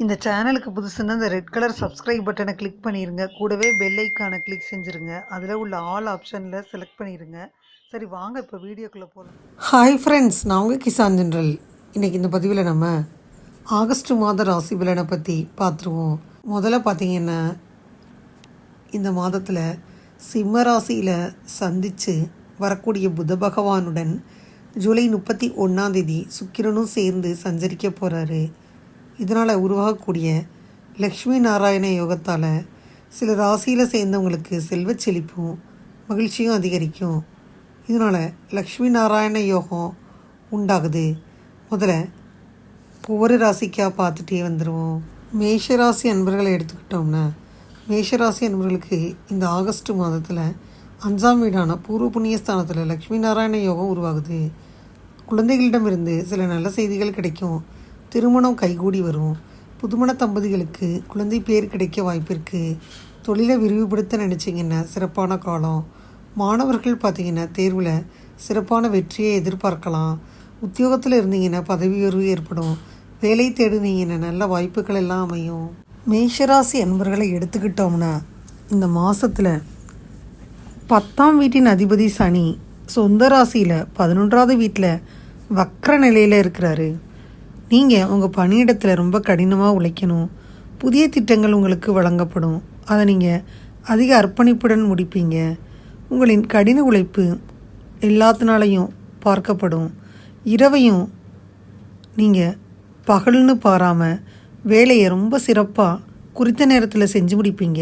இந்த சேனலுக்கு புதுசுன்னா இந்த ரெட் கலர் சப்ஸ்கிரைப் பட்டனை கிளிக் பண்ணிடுங்க. கூடவே பெல் ஐக்கானை கிளிக் செஞ்சுருங்க. அதில் உள்ள ஆல் ஆப்ஷனில் செலக்ட் பண்ணிடுங்க. சரி வாங்க இப்போ வீடியோக்குள்ளே போகலாம். ஹாய் ஃப்ரெண்ட்ஸ், நான் உங்கள் கிசான் ஜென்ரல். இன்றைக்கி இந்த பதிவில் நம்ம ஆகஸ்ட் மாத ராசி பலனை பற்றி பார்த்துருவோம். முதல்ல பார்த்திங்கன்னா, இந்த மாதத்தில் சிம்ம ராசியில் சந்தித்து வரக்கூடிய புத பகவானுடன் ஜூலை 31 சுக்கிரனும் சேர்ந்து சஞ்சரிக்க போகிறாரு. இதனால் உருவாகக்கூடிய லக்ஷ்மி நாராயண யோகத்தால் சில ராசியில் சேர்ந்தவங்களுக்கு செல்வச் செழிப்பும் மகிழ்ச்சியும் அதிகரிக்கும். இதனால் லக்ஷ்மி நாராயண யோகம் உண்டாகுது. முதல்ல ஒவ்வொரு ராசிக்காக பார்த்துட்டே வந்துடுவோம். மேஷராசி அன்பர்களை எடுத்துக்கிட்டோம்னா, மேஷராசி அன்பர்களுக்கு இந்த ஆகஸ்ட் மாதத்தில் 5ஆம் வீடான பூர்வ புண்ணியஸ்தானத்தில் லக்ஷ்மி நாராயண யோகம் உருவாகுது. குழந்தைகளிடமிருந்து சில நல்ல செய்திகள் கிடைக்கும். திருமணம் கைகூடி வரும். புதுமண தம்பதிகளுக்கு குழந்தை பேர் கிடைக்க வாய்ப்பு இருக்குது. தொழிலை விரிவுபடுத்த நினச்சிங்கன்னா சிறப்பான காலம். மாணவர்கள் பார்த்திங்கன்னா தேர்வில் சிறப்பான வெற்றியை எதிர்பார்க்கலாம். உத்தியோகத்தில் இருந்தீங்கன்னா பதவி உயர்வு ஏற்படும். வேலை தேடுனீங்கன்னா நல்ல வாய்ப்புகள் எல்லாம் அமையும். மேஷராசி அன்பர்களை எடுத்துக்கிட்டோம்னா, இந்த மாதத்தில் 10ஆம் வீட்டின் அதிபதி சனி சொந்த ராசியில் 11ஆவது வீட்டில் வக்ர நிலையில் இருக்கிறாரு. நீங்கள் உங்கள் பணியிடத்தில் ரொம்ப கடினமாக உழைக்கணும். புதிய திட்டங்கள் உங்களுக்கு வழங்கப்படும். அதை நீங்கள் அதிக அர்ப்பணிப்புடன் முடிப்பீங்க. உங்களின் கடின உழைப்பு எல்லாத்தினாலையும் பார்க்கப்படும். இரவையும் நீங்கள் பகல்னு பாராமல் வேலையை ரொம்ப சிறப்பாக குறித்த நேரத்தில் செஞ்சு முடிப்பீங்க.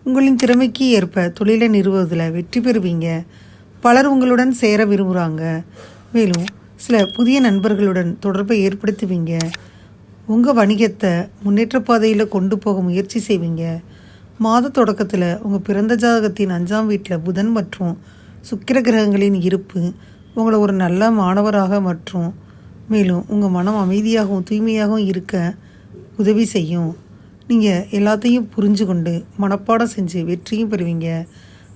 உங்களின் திறமைக்கு ஏற்ப தொழிலை நிறுவுவதில் வெற்றி பெறுவீங்க. பலர் உங்களுடன் சேர விரும்புகிறாங்க. மேலும் சில புதிய நண்பர்களுடன் தொடர்பை ஏற்படுத்துவீங்க. உங்கள் வணிகத்தை முன்னேற்ற பாதையில் கொண்டு போக முயற்சி செய்வீங்க. மாத தொடக்கத்தில் உங்கள் பிறந்த ஜாதகத்தின் 5ஆம் வீட்டில் புதன் மற்றும் சுக்கிர கிரகங்களின் இருப்பு உங்களை ஒரு நல்ல மாணவராக மற்றும் மேலும் உங்கள் மனம் அமைதியாகவும் தூய்மையாகவும் இருக்க உதவி செய்யும். நீங்கள் எல்லாத்தையும் புரிஞ்சு கொண்டு மனப்பாடம் செஞ்சு வெற்றியும் பெறுவீங்க.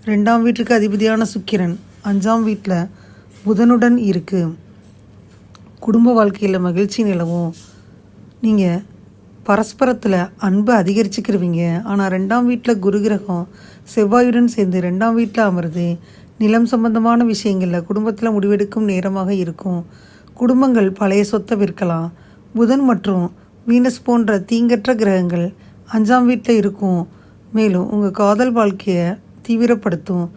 2ஆம் வீட்டுக்கு அதிபதியான சுக்கிரன் 5ஆம் வீட்டில் புதனுடன் இருக்குது. குடும்ப வாழ்க்கையில் மகிழ்ச்சி நிலவும். நீங்கள் பரஸ்பரத்தில் அன்பை அதிகரிச்சுக்கிருவீங்க. ஆனால் 2ஆம் வீட்டில் குரு கிரகம் செவ்வாயுடன் சேர்ந்து 2ஆம் வீட்டில் அமருது. நிலம் சம்பந்தமான விஷயங்களில் குடும்பத்தில் முடிவெடுக்கும் நேரமாக இருக்கும். குடும்பங்கள் பழைய சொத்தை விற்கலாம். புதன் மற்றும் வீனஸ் போன்ற தீங்கற்ற கிரகங்கள் 5ஆம் வீட்டில் இருக்கும். மேலும் உங்கள் காதல் வாழ்க்கையை தீவிரப்படுத்தும்.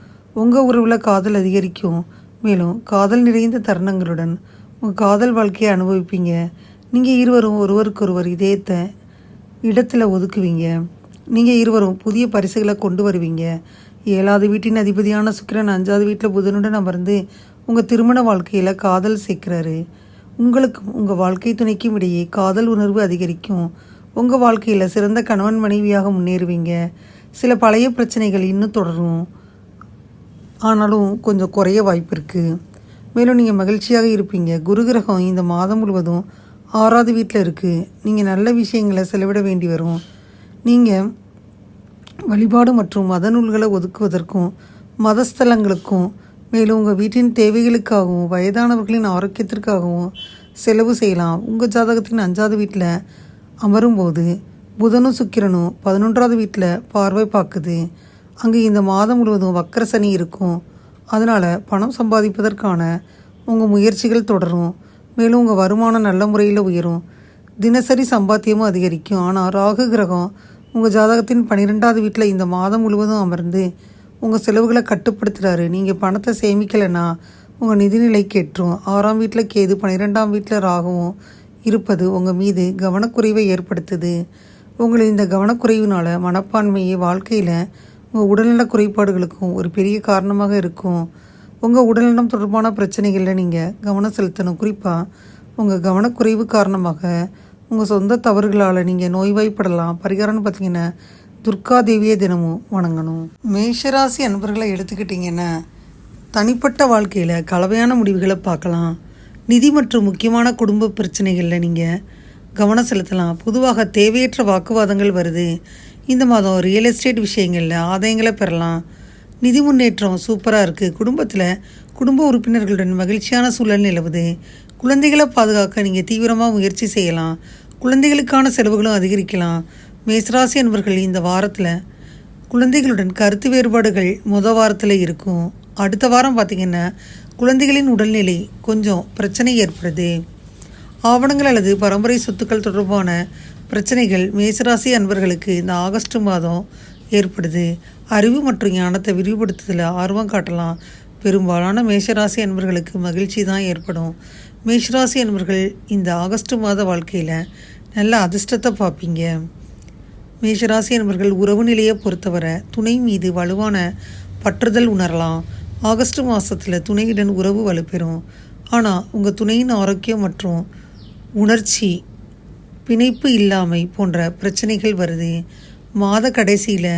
உங்கள் உறவில் காதல் அதிகரிக்கும். மேலும் காதல் நிறைந்த தருணங்களுடன் உங்கள் காதல் வாழ்க்கையை அனுபவிப்பீங்க. நீங்கள் இருவரும் ஒருவருக்கொருவர் இதயத்தை இடத்துல ஒதுக்குவீங்க. நீங்கள் இருவரும் புதிய பரிசுகளை கொண்டு வருவீங்க. 7ஆவது வீட்டின் அதிபதியான சுக்கிரன் 5ஆவது வீட்டில் புதனுடன் அமர்ந்து உங்கள் திருமண வாழ்க்கையில் காதல் சேர்க்கிறாரு. உங்களுக்கும் உங்கள் வாழ்க்கை துணைக்கும் இடையே காதல் உணர்வு அதிகரிக்கும். உங்கள் வாழ்க்கையில் சிறந்த கணவன் மனைவியாக முன்னேறுவீங்க. சில பழைய பிரச்சனைகள் இன்னும் தொடரும், ஆனாலும் கொஞ்சம் குறைய வாய்ப்பு இருக்குது. மேலும் நீங்கள் மகிழ்ச்சியாக இருப்பீங்க. குரு கிரகம் இந்த மாதம் முழுவதும் 6ஆவது வீட்டில் இருக்குது. நீங்கள் நல்ல விஷயங்களை செலவிட வேண்டி வரும். நீங்கள் வழிபாடு மற்றும் மத நூல்களை ஒதுக்குவதற்கும் மதஸ்தலங்களுக்கும் மேலும் உங்கள் வீட்டின் தேவைகளுக்காகவும் வயதானவர்களின் ஆரோக்கியத்திற்காகவும் செலவு செய்யலாம். உங்கள் ஜாதகத்தின் 5ஆவது வீட்டில் அமரும்போது புதனும் சுக்கிரனும் 11ஆவது வீட்டில் பார்வை பார்க்குது. அங்கே இந்த மாதம் முழுவதும் வக்கர சனி இருக்கும். அதனால் பணம் சம்பாதிப்பதற்கான உங்கள் முயற்சிகள் தொடரும். மேலும் உங்கள் வருமானம் நல்ல முறையில் உயரும். தினசரி சம்பாத்தியமும் அதிகரிக்கும். ஆனால் ராகு கிரகம் உங்கள் ஜாதகத்தின் 12ஆவது வீட்டில் இந்த மாதம் முழுவதும் அமர்ந்து உங்கள் செலவுகளை கட்டுப்படுத்துகிறாரு. நீங்கள் பணத்தை சேமிக்கலைன்னா உங்கள் நிதிநிலை கெட்டுரும். 6ஆம் வீட்டில் கேது 12ஆம் வீட்டில் ராகுவும் இருப்பது உங்கள் மீது கவனக்குறைவை ஏற்படுத்துது. உங்களின் இந்த கவனக்குறைவினால் மனப்பான்மையை வாழ்க்கையில் உங்கள் உடல்நல குறைபாடுகளுக்கும் ஒரு பெரிய காரணமாக இருக்கும். உங்கள் உடல்நலம் தொடர்பான பிரச்சனைகளில் நீங்கள் கவனம் செலுத்தணும். குறிப்பாக உங்கள் கவனக்குறைவு காரணமாக உங்கள் சொந்த தவறுகளால் நீங்கள் நோய்வாய்ப்படலாம். பரிகாரம்னு பார்த்தீங்கன்னா துர்கா தேவியை தினமும் வணங்கணும். மேஷராசி அன்பர்களை எடுத்துக்கிட்டிங்கன்னா, தனிப்பட்ட வாழ்க்கையில் கலவையான முடிவுகளை பார்க்கலாம். நிதி மற்றும் முக்கியமான குடும்ப பிரச்சனைகளில் நீங்கள் கவனம் செலுத்தலாம். பொதுவாக தேவையற்ற வாக்குவாதங்கள் வருது. இந்த மாதம் ரியல் எஸ்டேட் விஷயங்களில் ஆதாயங்களை பெறலாம். நிதி முன்னேற்றம் சூப்பராக இருக்குது. குடும்பத்தில் குடும்ப உறுப்பினர்களுடன் மகிழ்ச்சியான சூழல் நிலவுது. குழந்தைகளை பாதுகாக்க நீங்கள் தீவிரமாக முயற்சி செய்யலாம். குழந்தைகளுக்கான செலவுகளும் அதிகரிக்கலாம். மேசராசி அன்பர்கள் இந்த வாரத்தில் குழந்தைகளுடன் கருத்து வேறுபாடுகள் வாரத்தில் இருக்கும். அடுத்த வாரம் பார்த்திங்கன்னா குழந்தைகளின் உடல்நிலை கொஞ்சம் பிரச்சனை ஏற்படுது. ஆவணங்கள் அல்லது பரம்பரை சொத்துக்கள் தொடர்பான பிரச்சனைகள் மேசராசி அன்பர்களுக்கு இந்த ஆகஸ்ட் மாதம் ஏற்படுது. அறிவு மற்றும் ஞானத்தை விரிவுபடுத்துதல ஆர்வம் காட்டலாம். பெரும்பாலான மேஷராசி அன்பர்களுக்கு மகிழ்ச்சி தான் ஏற்படும். மேஷராசி அன்பர்கள் இந்த ஆகஸ்ட் மாத வாழ்க்கையில் நல்ல அதிர்ஷ்டத்தை பார்ப்பீங்க. மேஷராசி அன்பர்கள் உறவு நிலையை பொறுத்தவரை துணை மீது வலுவான பற்றுதல் உணரலாம். ஆகஸ்ட் மாதத்தில் துணையுடன் உறவு வலுப்பெறும். ஆனால் உங்கள் துணையின் ஆரோக்கியம் மற்றும் உணர்ச்சி பிணைப்பு இல்லாமை போன்ற பிரச்சனைகள் வருது. மாத கடைசியில்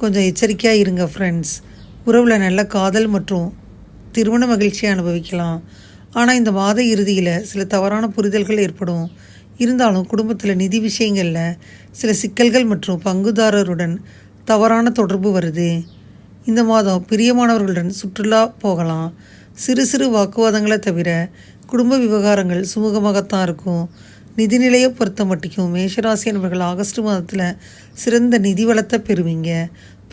கொஞ்சம் எச்சரிக்கையாக இருங்க ஃப்ரெண்ட்ஸ். உறவில் நல்ல காதல் மற்றும் திருமண மகிழ்ச்சியை அனுபவிக்கலாம். ஆனால் இந்த மாத இறுதியில் சில தவறான புரிதல்கள் ஏற்படும். இருந்தாலும் குடும்பத்தில் நிதி விஷயங்களில் சில சிக்கல்கள் மற்றும் பங்குதாரருடன் தவறான தொடர்பு வருது. இந்த மாதம் பிரியமானவர்களுடன் சுற்றுலா போகலாம். சிறு சிறு வாக்குவாதங்களை தவிர குடும்ப விவகாரங்கள் சுமூகமாகத்தான் இருக்கும். நிதிநிலையை பொறுத்த மட்டும் மேஷராசி என்பவர்கள் ஆகஸ்ட் மாதத்தில் சிறந்த நிதி வளத்தை பெறுவீங்க.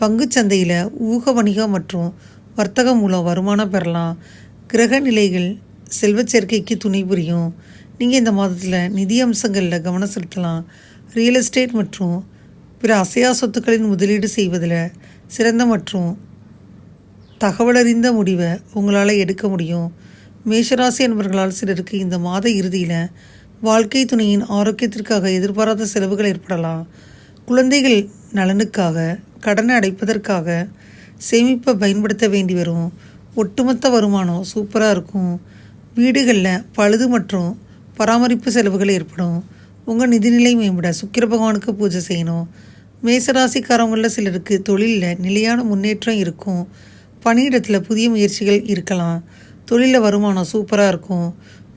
பங்குச்சந்தையில் ஊக வணிகம் மற்றும் வர்த்தகம் மூலம் வருமானம் பெறலாம். கிரக நிலைகள் செல்வச் சேர்க்கைக்கு துணை புரியும். நீங்கள் இந்த மாதத்தில் நிதி அம்சங்களில் கவனம் செலுத்தலாம். ரியல் எஸ்டேட் மற்றும் பிற அசையா சொத்துக்களின் முதலீடு செய்வதில் சிறந்த மற்றும் தகவலறிந்த முடிவை உங்களால் எடுக்க முடியும். மேஷராசி என்பவர்களால் சிலருக்கு இந்த மாத இறுதியில் வாழ்க்கை துணையின் ஆரோக்கியத்திற்காக எதிர்பாராத செலவுகள் ஏற்படலாம். குழந்தைகள் நலனுக்காக கடனை அடைப்பதற்காக சேமிப்பை பயன்படுத்த வேண்டி வரும். ஒட்டுமொத்த வருமானம் சூப்பராக இருக்கும். வீடுகளில் பழுது மற்றும் பராமரிப்பு செலவுகள் ஏற்படும். உங்கள் நிதிநிலை மேம்பட சுக்கிர பகவானுக்கு பூஜை செய்யணும். மேசராசிக்காரங்களில் சிலருக்கு தொழிலில் நிலையான முன்னேற்றம் இருக்கும். பணியிடத்தில் புதிய முயற்சிகள் இருக்கலாம். தொழிலில் வருமானம் சூப்பராக இருக்கும்.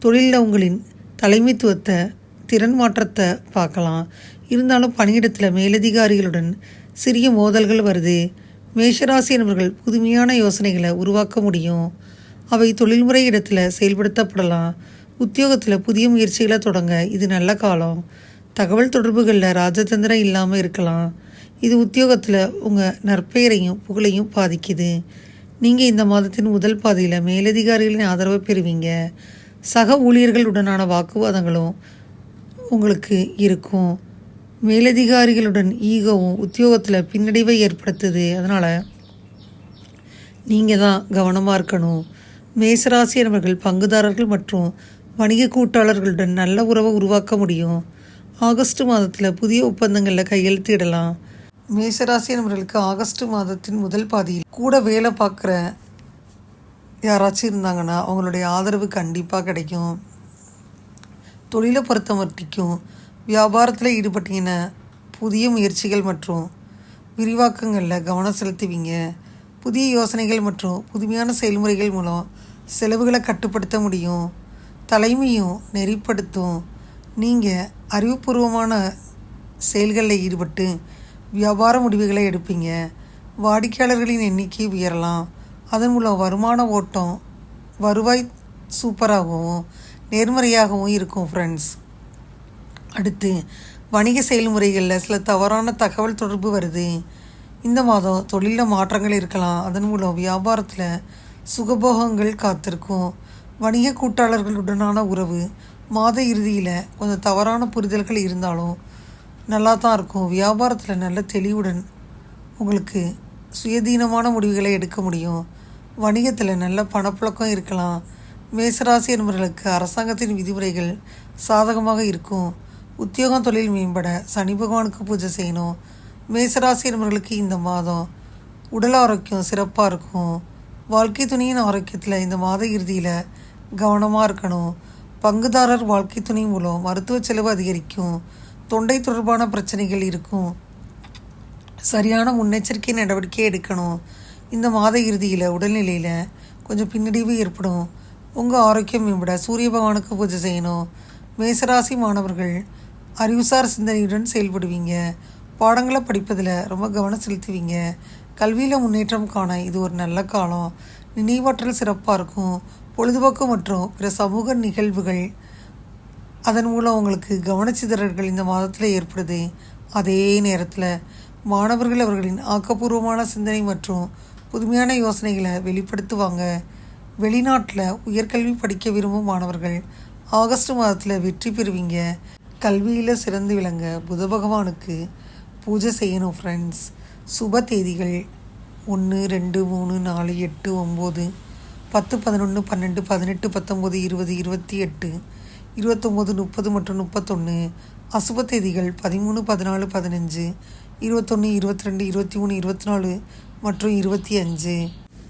தொழிலில் உங்களின் தலைமைத்துவத்தை திறன் மாற்றத்தை பார்க்கலாம். இருந்தாலும் பணியிடத்தில் மேலதிகாரிகளுடன் சிறிய மோதல்கள் வருது. மேஷராசி என்பவர்கள் புதுமையான யோசனைகளை உருவாக்க முடியும். அவை தொழில்முறை இடத்துல செயல்படுத்தப்படலாம். உத்தியோகத்தில் புதிய முயற்சிகளை தொடங்க இது நல்ல காலம். தகவல் தொடர்புகளில் ராஜதந்திரம் இல்லாமல் இருக்கலாம். இது உத்தியோகத்தில் உங்கள் நற்பெயரையும் புகழையும் பாதிக்குது. நீங்கள் இந்த மாதத்தின் முதல் பாதியில் மேலதிகாரிகளின் ஆதரவை பெறுவீங்க. சக ஊழியர்களுடனான வாக்குவாதங்களும் உங்களுக்கு இருக்கும். மேலதிகாரிகளுடன் ஈகோவும் உத்தியோகத்தில் பின்னடைவை ஏற்படுத்துது. அதனால் நீங்கள் தான் கவனமாக இருக்கணும். மேசராசியர்கள் பங்குதாரர்கள் மற்றும் வணிக கூட்டாளர்களுடன் நல்ல உறவை உருவாக்க முடியும். ஆகஸ்ட் மாதத்தில் புதிய ஒப்பந்தங்களில் கையெழுத்திடலாம். மேசராசியர்களுக்கு ஆகஸ்ட் மாதத்தின் முதல் பாதியில் கூட வேலை பார்க்குற யாராச்சும் இருந்தாங்கன்னா அவங்களுடைய ஆதரவு கண்டிப்பாக கிடைக்கும். தொழிலை பொறுத்த மட்டும் வியாபாரத்தில் ஈடுபட்டீங்கன்னா புதிய முயற்சிகள் மற்றும் விரிவாக்கங்களில் கவனம் செலுத்துவீங்க. புதிய யோசனைகள் மற்றும் புதுமையான செயல்முறைகள் மூலம் செலவுகளை கட்டுப்படுத்த முடியும். தலைமையும் நெறிப்படுத்தும். நீங்கள் அறிவுபூர்வமான செயல்களில் ஈடுபட்டு வியாபார முடிவுகளை எடுப்பீங்க. வாடிக்கையாளர்களின் எண்ணிக்கை உயரலாம். அதன் மூலம் வருமான ஓட்டம் வருவாய் சூப்பராகவும் நேர்மறையாகவும் இருக்கும் ஃப்ரெண்ட்ஸ். அடுத்து வணிக செயல்முறைகளில் சில தவறான தகவல் தொடர்பு வருது. இந்த மாதம் தொழிலில் மாற்றங்கள் இருக்கலாம். அதன் மூலம் வியாபாரத்தில் சுகபோகங்கள் காத்திருக்கும். வணிக கூட்டாளர்களுடனான உறவு மாத இறுதியில் கொஞ்சம் தவறான புரிதல்கள் இருந்தாலும் நல்லா தான் இருக்கும். வியாபாரத்தில் நல்ல தெளிவுடன் உங்களுக்கு சுயதீனமான முடிவுகளை எடுக்க முடியும். வணிகத்தில் நல்ல பணப்புழக்கம் இருக்கலாம். மேசராசி என்பவர்களுக்கு அரசாங்கத்தின் விதிமுறைகள் சாதகமாக இருக்கும். உத்தியோகம் தொழில் மேம்பட சனி பகவானுக்கு பூஜை செய்யணும். மேசராசி என்பவர்களுக்கு இந்த மாதம் உடல் ஆரோக்கியம் சிறப்பாக இருக்கும். வாழ்க்கை துணையின் ஆரோக்கியத்தில் இந்த மாத இறுதியில் கவனமாக இருக்கணும். பங்குதாரர் வாழ்க்கை துணை மூலம் மருத்துவ செலவு அதிகரிக்கும். தொண்டை தொடர்பான பிரச்சனைகள் இருக்கும். சரியான முன்னெச்சரிக்கை நடவடிக்கை எடுக்கணும். இந்த மாத இறுதியில் உடல்நிலையில் கொஞ்சம் பின்னடைவு ஏற்படும். உங்கள் ஆரோக்கியம் மேம்பட சூரிய பகவானுக்கு பூஜை செய்யணும். மேசராசி மாணவர்கள் அறிவுசார் சிந்தனையுடன் செயல்படுவீங்க. பாடங்களை படிப்பதில் ரொம்ப கவனம் செலுத்துவீங்க. கல்வியில் முன்னேற்றம் காண இது ஒரு நல்ல காலம். நினைவாற்றல் சிறப்பாக இருக்கும். பொழுதுபோக்கு மற்றும் பிற சமூக நிகழ்வுகள் அதன் மூலம் உங்களுக்கு கவனச்சிதறல்கள் இந்த மாதத்தில் ஏற்படுது. அதே நேரத்தில் மாணவர்கள் அவர்களின் ஆக்கப்பூர்வமான சிந்தனை மற்றும் புதுமையான யோசனைகளை வெளிப்படுத்துவாங்க. வெளிநாட்டில் உயர்கல்வி படிக்க விரும்பும் மாணவர்கள் ஆகஸ்ட் மாதத்தில் வெற்றி பெறுவீங்க. கல்வியில் சிறந்து விளங்க புத பகவானுக்கு பூஜை செய்யணும் ஃப்ரெண்ட்ஸ். சுப தேதிகள் 1, 2, 3, 4, 8, 9, 10, 11, 12, 18, 19, 20, 28, 29, 30 மற்றும் 31. அசுப தேதிகள் 13, 14, 15, 21, 22, 23, 24 மற்றும் 25.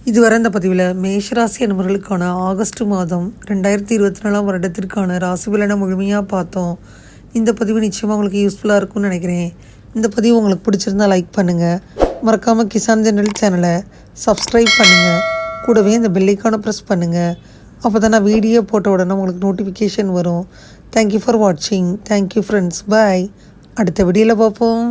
இதுவரை இந்த பதிவில் மேஷராசி அன்பர்களுக்கான ஆகஸ்ட் மாதம் 2024 வருடத்திற்கான ராசி பலனை முழுமையாக பார்த்தோம். இந்த பதிவு நிச்சயமாக உங்களுக்கு யூஸ்ஃபுல்லாக இருக்கும்னு நினைக்கிறேன். இந்த பதிவு உங்களுக்கு பிடிச்சிருந்தால் லைக் பண்ணுங்கள். மறக்காமல் கிசான் ஜெனரல் சேனலை சப்ஸ்கிரைப் பண்ணுங்கள். கூடவே இந்த பெல்லைக்கான ப்ரெஸ் பண்ணுங்கள். அப்போ தான் நான் வீடியோ போட்ட உடனே உங்களுக்கு நோட்டிஃபிகேஷன் வரும். தேங்க்யூ ஃபார் வாட்சிங். Thank you friends. பாய். அடுத்த வீடியோவில் பார்ப்போம்.